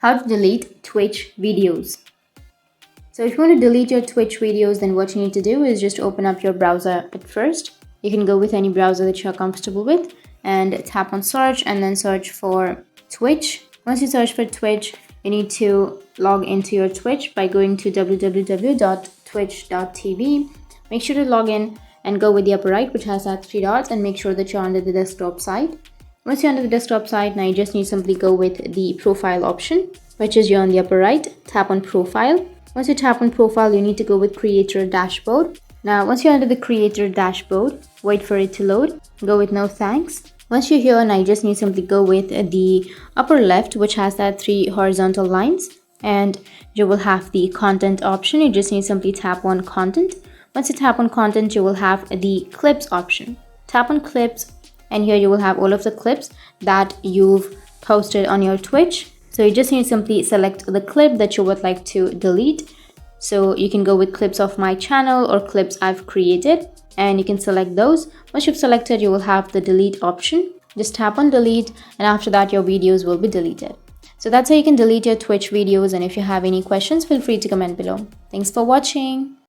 How to delete Twitch videos. So if you want to delete your Twitch videos, then what you need to do is just open up your browser at first. You can go with any browser that you're comfortable with and tap on search and then search for Twitch. Once you search for Twitch, you need to log into your Twitch by going to www.twitch.tv. Make sure to log in and go with the upper right, which has that 3 dots, and make sure that you're under the desktop side. Once you're under the desktop side, now you just need to simply go with the profile option, which is you're on the upper right. Tap on profile. Once you tap on profile, you need to go with creator dashboard. Now, once you're under the creator dashboard, wait for it to load. Go with no thanks. Once you're here, now you just need to simply go with the upper left, which has that 3 horizontal lines, and you will have the content option. You just need to simply tap on content. Once you tap on content, you will have the clips option. Tap on clips, and here you will have all of the clips that you've posted on your Twitch. So you just need to simply select the clip that you would like to delete. So you can go with clips of my channel or clips I've created, and you can select those. Once you've selected, you will have the delete option. Just tap on delete, and after that your videos will be deleted. So that's how you can delete your Twitch videos, and if you have any questions, feel free to comment below. Thanks for watching.